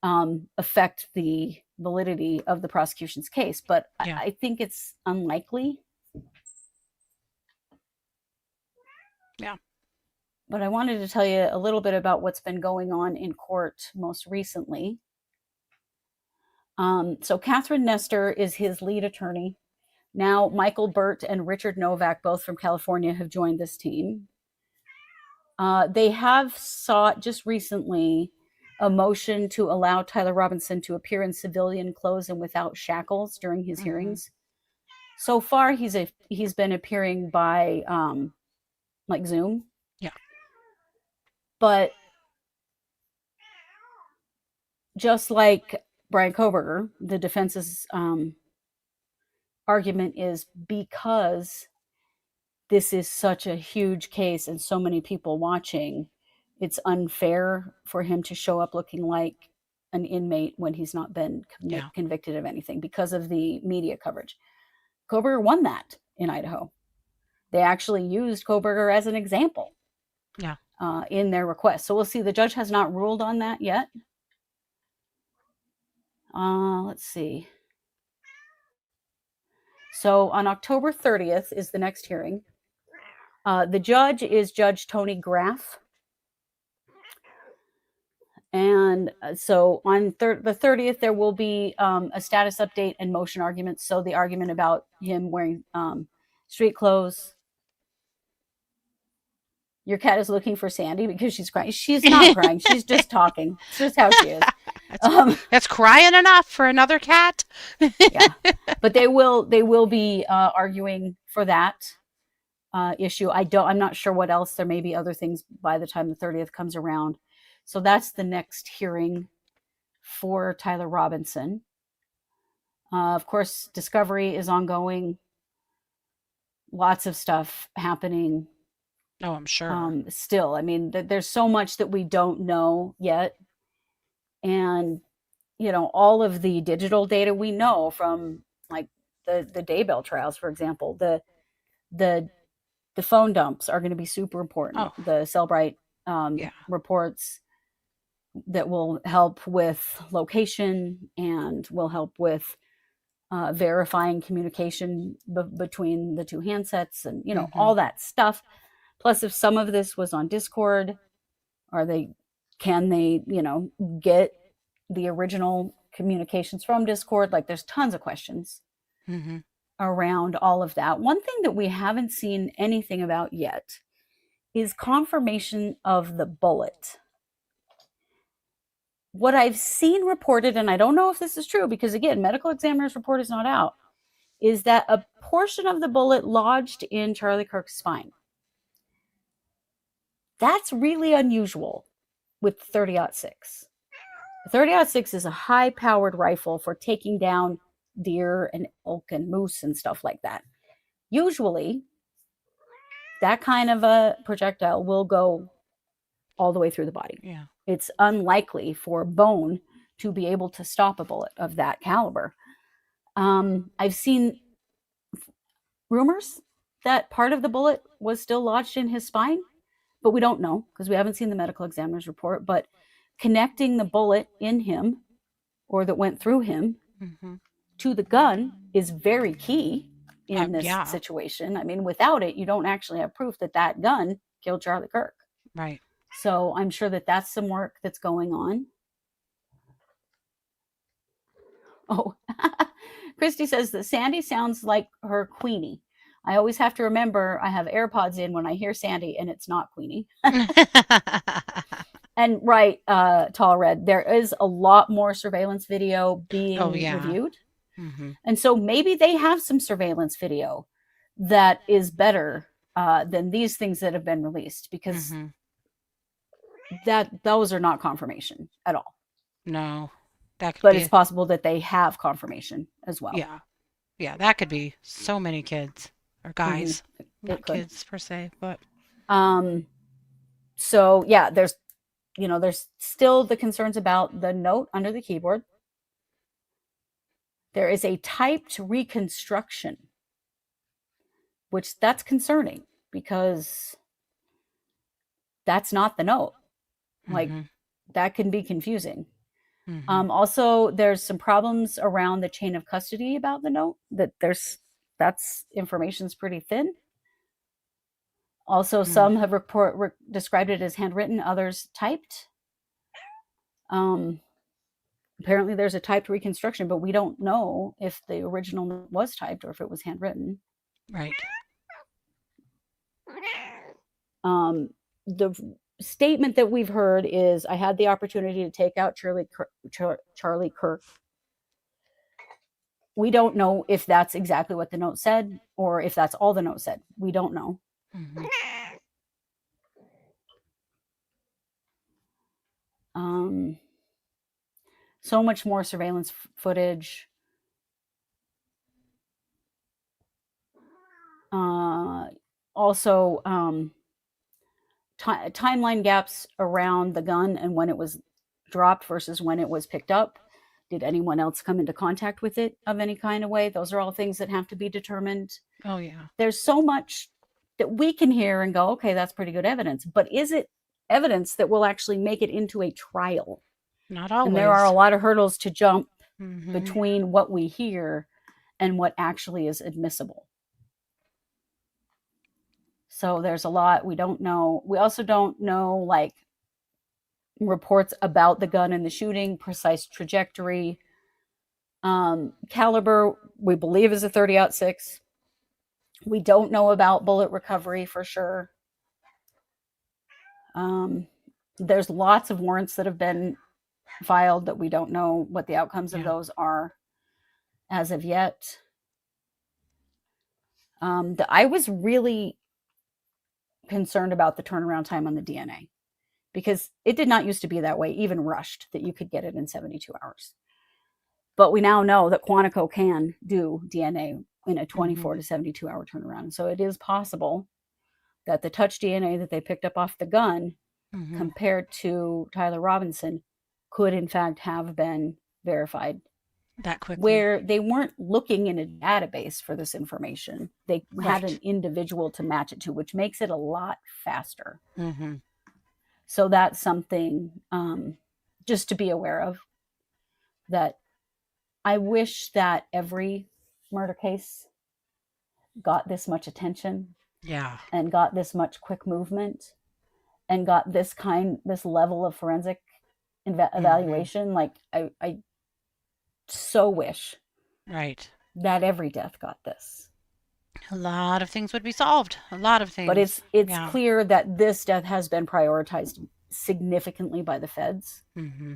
affect the validity of the prosecution's case. But I think it's unlikely. Yeah. But I wanted to tell you a little bit about what's been going on in court most recently. So Catherine Nestor is his lead attorney. Now Michael Burt and Richard Novak, both from California, have joined this team. They have sought just recently a motion to allow Tyler Robinson to appear in civilian clothes and without shackles during his hearings. So far, he's been appearing by like Zoom. Yeah. But just like Brian Koberger, the defense's argument is, because this is such a huge case and so many people watching, it's unfair for him to show up looking like an inmate when he's not been convicted of anything because of the media coverage. Koberger won that in Idaho. They actually used Koberger as an example in their request. So we'll see. The judge has not ruled on that yet. Let's see. So on October 30th is the next hearing. The judge is Judge Tony Graff. And so on the 30th, there will be a status update and motion arguments. So the argument about him wearing street clothes. Your cat is looking for Sandy because she's crying. She's not crying. She's just talking. It's just how she is. That's crying enough for another cat. Yeah, but they will be arguing for that issue. I'm not sure what else. There may be other things by the time the 30th comes around. So that's the next hearing for Tyler Robinson. Of course, discovery is ongoing. Lots of stuff happening. Oh, I'm sure. Still, I mean, there's so much that we don't know yet. And, all of the digital data we know from like the Daybell trials, for example, the The phone dumps are going to be super important. Oh. The Cellbrite Yeah. reports that will help with location and will help with verifying communication between the two handsets and, you know, all that stuff. Plus, if some of this was on Discord, can they, you know, get the original communications from Discord? Like, there's tons of questions around all of that. One thing that we haven't seen anything about yet is confirmation of the bullet. What I've seen reported, and I don't know if this is true because, again, medical examiner's report is not out, is that a portion of the bullet lodged in Charlie Kirk's spine. That's really unusual with 30-06. The 30-06 is a high-powered rifle for taking down deer and elk and moose and stuff like that. Usually, that kind of a projectile will go all the way through the body. Yeah. It's unlikely for bone to be able to stop a bullet of that caliber. I've seen rumors that part of the bullet was still lodged in his spine, but we don't know because we haven't seen the medical examiner's report. But connecting the bullet in him or that went through him to the gun is very key in this situation. I mean, without it, you don't actually have proof that that gun killed Charlie Kirk. Right. So I'm sure that that's some work that's going on. Oh, Kristi says that Sandy sounds like her Queenie. I always have to remember I have AirPods in when I hear Sandy and it's not Queenie. And right, Tall Red, there is a lot more surveillance video being reviewed. And so maybe they have some surveillance video that is better than these things that have been released because those are not confirmation at all. No. That could but be it's possible that they have confirmation as well. Yeah, that could be so many kids or guys, not kids per se, but so yeah, there's still the concerns about the note under the keyboard. There is a typed reconstruction, which that's concerning because that's not the note. Like that can be confusing. Also, there's some problems around the chain of custody about the note. That's information's pretty thin. Also, some have described it as handwritten, others typed. Apparently, there's a typed reconstruction, but we don't know if the original was typed or if it was handwritten. Right. The statement that we've heard is, I had the opportunity to take out Charlie Kirk. We don't know if that's exactly what the note said or if that's all the note said. We don't know. So much more surveillance footage. Also, timeline gaps around the gun and when it was dropped versus when it was picked up. Did anyone else come into contact with it of any kind of way? Those are all things that have to be determined. Oh, yeah. There's so much that we can hear and go, okay, that's pretty good evidence. But is it evidence that will actually make it into a trial? Not always. And there are a lot of hurdles to jump between what we hear and what actually is admissible. So there's a lot we don't know. We also don't know, like, reports about the gun and the shooting, precise trajectory. Caliber, we believe, is a 30-06. We don't know about bullet recovery for sure. There's lots of warrants that have been filed that we don't know what the outcomes of those are as of yet. I was really concerned about the turnaround time on the DNA because it did not used to be that way, even rushed, that you could get it in 72 hours. But we now know that Quantico can do DNA in a 24 to 72 hour turnaround. So it is possible that the touch DNA that they picked up off the gun compared to Tyler Robinson could in fact have been verified that quickly. Where they weren't looking in a database for this information. They had Right. an individual to match it to, which makes it a lot faster. Mm-hmm. So that's something just to be aware of, that I wish that every murder case got this much attention Yeah. and got this much quick movement and got this level of forensic evaluation. Like I so wish Right. that every death got this. A lot of things would be solved. A lot of things. But it's clear that this death has been prioritized significantly by the feds. Mm-hmm.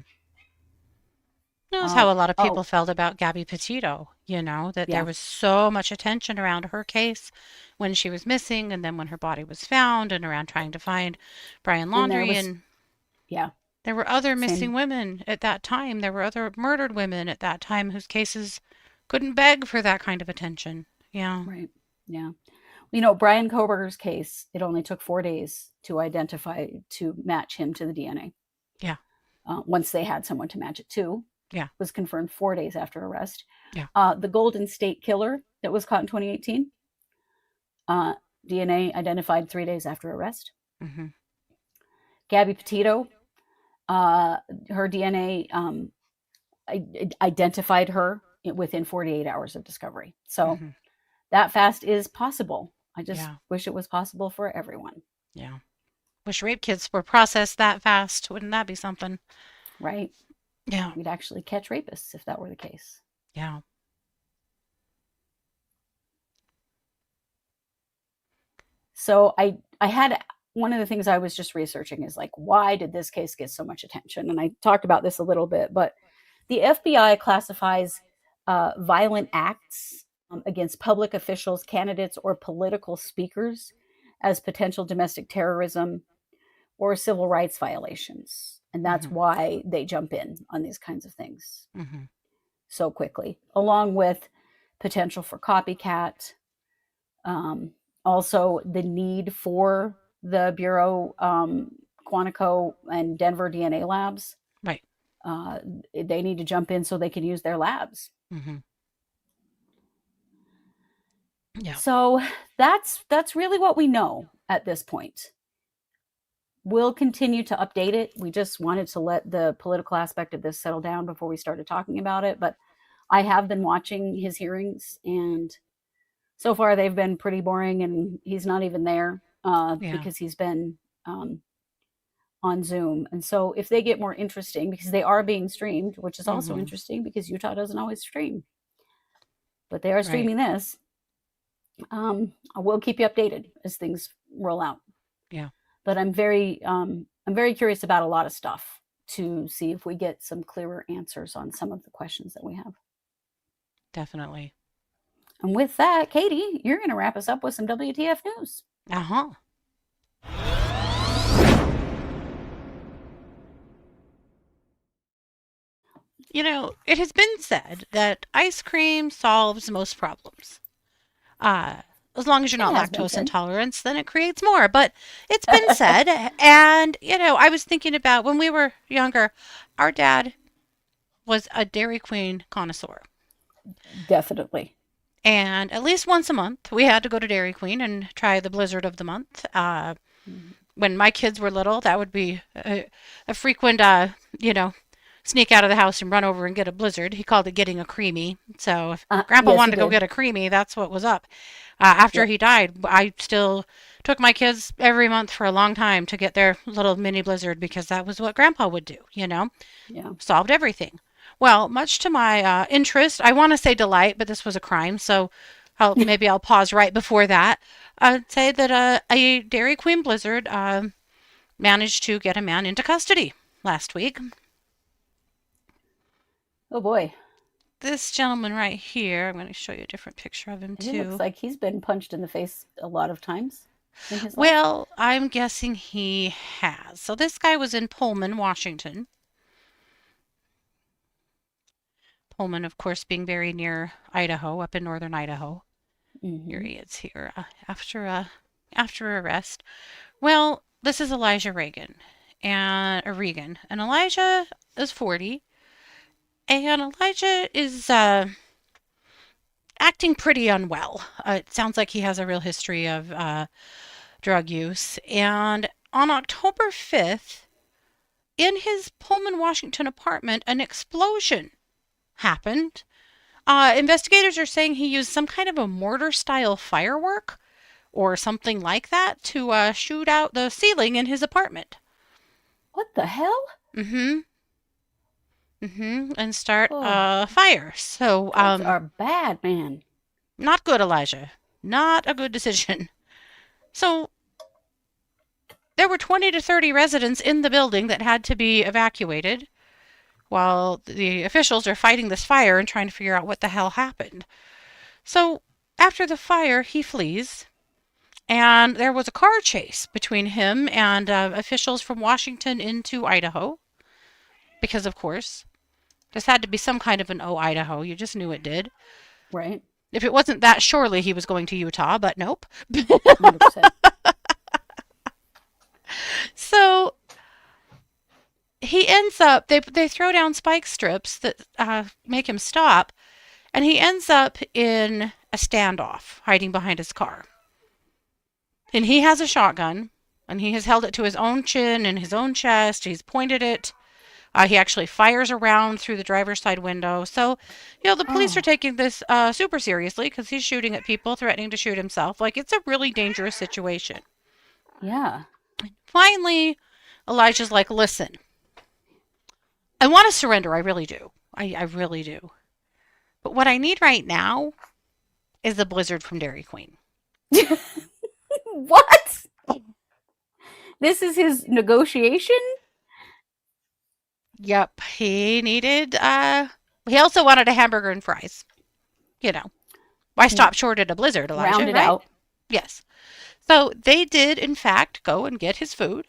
Knows how a lot of people felt about Gabby Petito, that there was so much attention around her case when she was missing, and then when her body was found, and around trying to find Brian Laundrie. And there were other missing women at that time. There were other murdered women at that time whose cases couldn't beg for that kind of attention. Yeah. Right. Yeah. Brian Koberger's case, it only took 4 days to match him to the DNA. Yeah. Once they had someone to match it to. Yeah. Was confirmed 4 days after arrest. Yeah. The Golden State Killer that was caught in 2018, DNA identified 3 days after arrest. Mm-hmm. Gabby Petito, her DNA identified her within 48 hours of discovery. So that fast is possible. I just wish it was possible for everyone. Yeah. Wish rape kits were processed that fast. Wouldn't that be something? Right. Yeah. We'd actually catch rapists if that were the case. Yeah. So I had, one of the things I was just researching is like, why did this case get so much attention? And I talked about this a little bit, but the FBI classifies violent acts against public officials, candidates, or political speakers as potential domestic terrorism or civil rights violations. And that's why they jump in on these kinds of things so quickly, along with potential for copycat. Also, the need for the Bureau, Quantico, and Denver DNA labs. Right. They need to jump in so they can use their labs. Mm-hmm. Yeah. So that's really what we know at this point. We'll continue to update it. We just wanted to let the political aspect of this settle down before we started talking about it. But I have been watching his hearings, and so far they've been pretty boring, and he's not even there because he's been on Zoom. And so if they get more interesting, because they are being streamed, which is also interesting because Utah doesn't always stream, but they are streaming this. I will keep you updated as things roll out. Yeah. But I'm very curious about a lot of stuff to see if we get some clearer answers on some of the questions that we have. Definitely. And with that, Katie, you're going to wrap us up with some WTF news. Uh-huh. It has been said that ice cream solves most problems. As long as you're not lactose intolerant, then it creates more. But it's been said. And, I was thinking about when we were younger, our dad was a Dairy Queen connoisseur. Definitely. And at least once a month, we had to go to Dairy Queen and try the Blizzard of the month. When my kids were little, that would be a frequent, sneak out of the house and run over and get a Blizzard. He called it getting a creamy. So if Grandpa wanted to go get a creamy, that's what was up. After he died, I still took my kids every month for a long time to get their little mini Blizzard because that was what Grandpa would do, Yeah. Solved everything. Well, much to my interest, I want to say delight, but this was a crime, so maybe I'll pause right before that. I'd say that a Dairy Queen Blizzard managed to get a man into custody last week. Oh, boy. This gentleman right here, I'm going to show you a different picture of him, too. He looks like he's been punched in the face a lot of times in his life. Well, I'm guessing he has. So this guy was in Pullman, Washington. Pullman, of course, being very near Idaho, up in northern Idaho. Here he is here after arrest. Well, this is Elijah Reagan. And Elijah is 40. And Elijah is acting pretty unwell. It sounds like he has a real history of drug use. And on October 5th, in his Pullman, Washington apartment, an explosion happened. Investigators are saying he used some kind of a mortar-style firework or something like that to shoot out the ceiling in his apartment. What the hell? And start a fire. So, Drugs are bad, man. not good, Elijah. Not a good decision. So, there were 20 to 30 residents in the building that had to be evacuated while the officials are fighting this fire and trying to figure out what the hell happened. So, after the fire, he flees. And there was a car chase between him and officials from Washington into Idaho. Because, of course, this had to be some kind of an Idaho. You just knew it did. Right. If it wasn't that, surely he was going to Utah, but nope. 100%. So he ends up, they throw down spike strips that make him stop, and he ends up in a standoff, hiding behind his car. And he has a shotgun, and he has held it to his own chin and his own chest. He's pointed it. He actually fires around through the driver's side window. So, the police are taking this super seriously because he's shooting at people, threatening to shoot himself. Like, it's a really dangerous situation. Yeah. Finally, Elijah's like, listen, I want to surrender. I really do. I really do. But what I need right now is the blizzard from Dairy Queen. What? This is his negotiation? Yep. He needed, he also wanted a hamburger and fries. Why stop short at a blizzard, Elijah? Round it right? out. Yes. So they did, in fact, go and get his food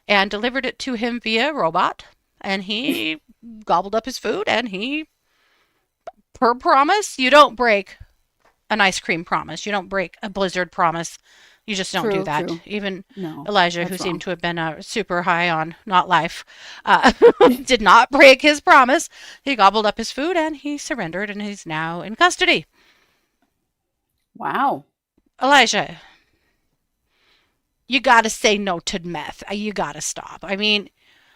and delivered it to him via robot. And he gobbled up his food, and he, per promise, you don't break an ice cream promise. You don't break a blizzard promise. You just don't do that. True. Even No, Elijah, who that's seemed wrong. to have been super high on not life, did not break his promise. He gobbled up his food, and he surrendered, and he's now in custody. Wow. Elijah, you got to say no to meth. You got to stop. I mean,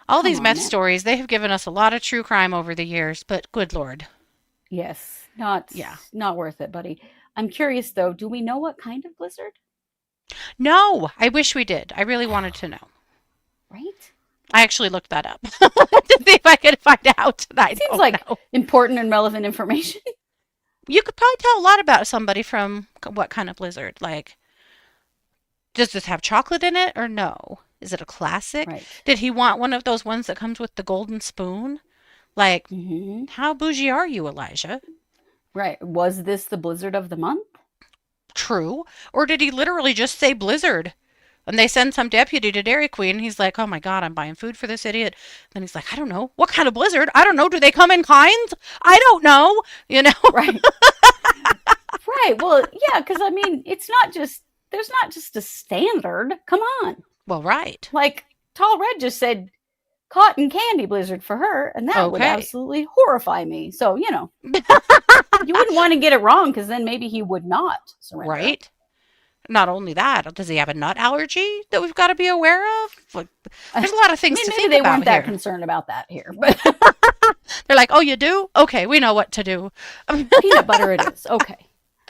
all Come these on, meth man. stories, they have given us a lot of true crime over the years, but good Lord. Yes. Not worth it, buddy. I'm curious, though. Do we know what kind of blizzard? No, I wish we did. I really wanted to know. Right? I actually looked that up to see if I could find out. I Seems don't like know. important and relevant information. You could probably tell a lot about somebody from what kind of blizzard. Like, does this have chocolate in it or no? Is it a classic? Right. Did he want one of those ones that comes with the golden spoon? Like, how bougie are you, Elijah? Right. Was this the blizzard of the month? True. Or did he literally just say blizzard? And they send some deputy to Dairy Queen, and he's like, oh my God, I'm buying food for this idiot. Then he's like, I don't know. What kind of blizzard? I don't know. Do they come in kinds? I don't know. Right. Right. Well, yeah, because I mean, there's not just a standard. Come on. Well, right. Like, Tall Red just said cotton candy blizzard for her, and that would Okay. absolutely horrify me. So, you wouldn't want to get it wrong, because then maybe he would not surrender. Right. Not only that, does he have a nut allergy that we've got to be aware of? Like, there's a lot of things to Maybe think they about weren't that here. concerned about that here, but They're like, oh, you do? Okay, we know what to do. peanut butter it is. Okay.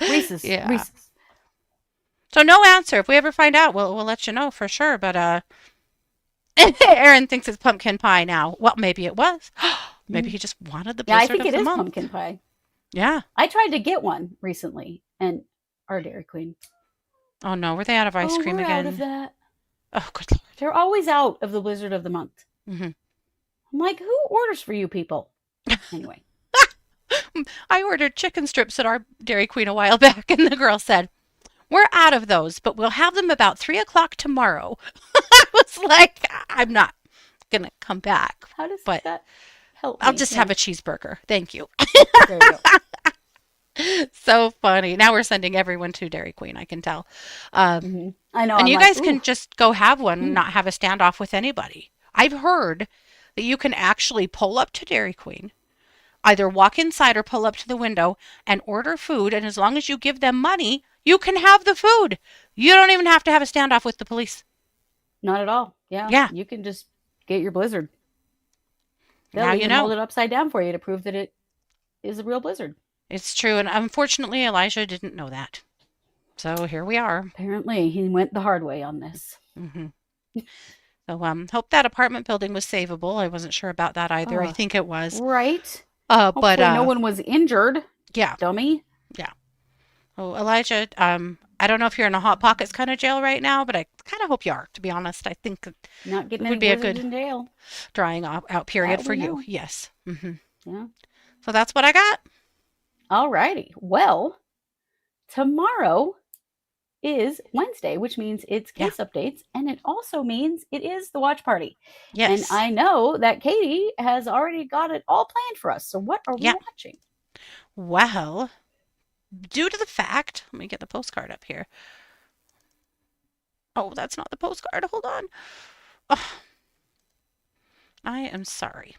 Reese's. Yeah. Reese's. So no answer. If we ever find out, we'll let you know for sure. But Aaron thinks it's pumpkin pie now. Well, maybe it was. Maybe he just wanted the Yeah, blizzard I think of it the is month. pumpkin pie. Yeah. I tried to get one recently, and our Dairy Queen. Oh no, were they out of ice cream we're again? out of that. Oh, good Lord. They're always out of the blizzard of the month. Mhm. I'm like, who orders for you people? Anyway. I ordered chicken strips at our Dairy Queen a while back, and the girl said, we're out of those, but we'll have them about 3 o'clock tomorrow. I was like, I'm not going to come back. How does But that help I'll me? just Yeah. have a cheeseburger. Thank you. There you go. So funny. Now we're sending everyone to Dairy Queen, I can tell. I know. And I'm you like, guys can ooh. just go have one and not have a standoff with anybody. I've heard that you can actually pull up to Dairy Queen. either walk inside or pull up to the window and order food. And as long as you give them money, you can have the food. You don't even have to have a standoff with the police. Not at all. Yeah. Yeah. You can just get your blizzard. They'll Now even you know. hold it upside down for you to prove that it is a real blizzard. It's true. And unfortunately, Elijah didn't know that. So here we are. Apparently, he went the hard way on this. So hope that apartment building was savable. I wasn't sure about that either. I think it was. Right. But no one was injured. Yeah. Dummy. Yeah. Oh, Elijah, I don't know if you're in a Hot Pockets kind of jail right now, but I kind of hope you are, to be honest. I think Not getting it would any be a blizzards good in jail. drying out period That for we you. know. Yes. Yeah. So that's what I got. All righty. Well, tomorrow is Wednesday, which means it's case updates, and it also means it is the watch party. Yes. And I know that Katie has already got it all planned for us. So what are we watching? Well, due to the fact, let me get the postcard up here. Oh, that's not the postcard. Hold on. Oh, I am sorry.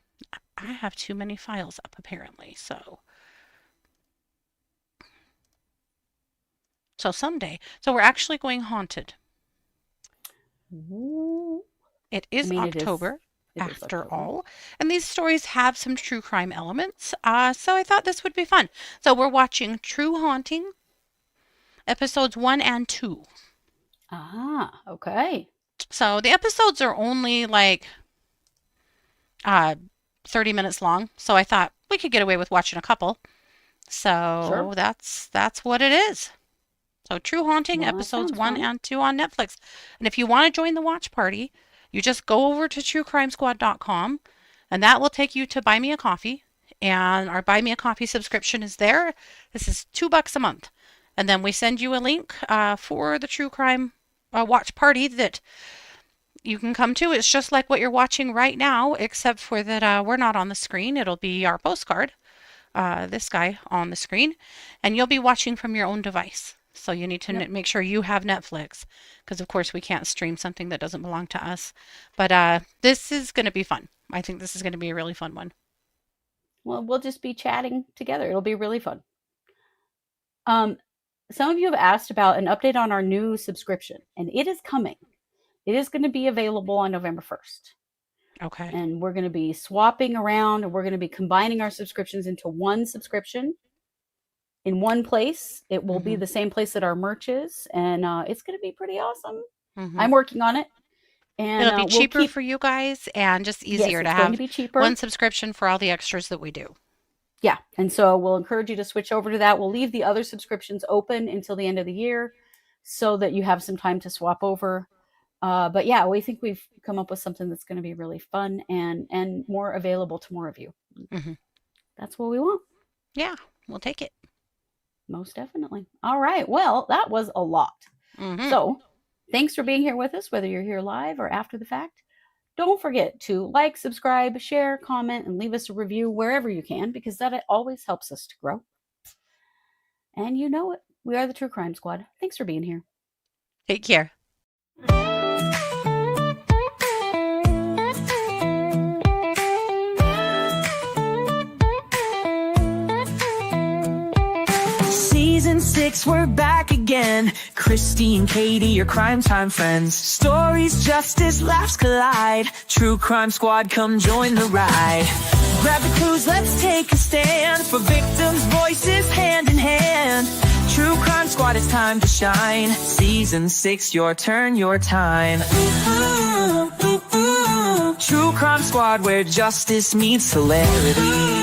I have too many files up, apparently. So someday. So we're actually going haunted. Ooh. It is October, after all. And these stories have some true crime elements. So I thought this would be fun. So we're watching True Haunting, episodes 1 and 2. Ah, okay. So the episodes are only like 30 minutes long. So I thought we could get away with watching a couple. So that's what it is. So True Haunting, episodes 1 and 2 on Netflix. And if you want to join the watch party, you just go over to truecrimesquad.com, and that will take you to Buy Me a Coffee. And our Buy Me a Coffee subscription is there. This is $2 a month. And then we send you a link for the True Crime watch party that you can come to. It's just like what you're watching right now, except for that we're not on the screen. It'll be our postcard, this guy on the screen, and you'll be watching from your own device. So you need to make sure you have Netflix, because of course we can't stream something that doesn't belong to us. But this is going to be fun. I think this is going to be a really fun one. Well, we'll just be chatting together. It'll be really fun. Some of you have asked about an update on our new subscription, and it is coming. It is going to be available on November 1st. Okay. And we're going to be swapping around, and we're going to be combining our subscriptions into one subscription in one place. It will be the same place that our merch is, and it's going to be pretty awesome. I'm working on it. And it'll be cheaper for you guys, and just easier to have one subscription for all the extras that we do. Yeah, and so we'll encourage you to switch over to that. We'll leave the other subscriptions open until the end of the year so that you have some time to swap over. But yeah, we think we've come up with something that's going to be really fun and more available to more of you. That's what we want. Yeah, we'll take it. Most definitely. All right. Well, that was a lot. So thanks for being here with us, whether you're here live or after the fact. Don't forget to like, subscribe, share, comment, and leave us a review wherever you can, because that always helps us to grow. And you know it. We are the True Crime Squad. Thanks for being here. Take care. Season 6, we're back again. Kristi and Katie, your crime time friends. Stories, justice, laughs collide. True Crime Squad, come join the ride. Grab the clues, let's take a stand. For victims' voices, hand in hand. True Crime Squad, it's time to shine. Season 6, your turn, your time. True Crime Squad, where justice meets hilarity.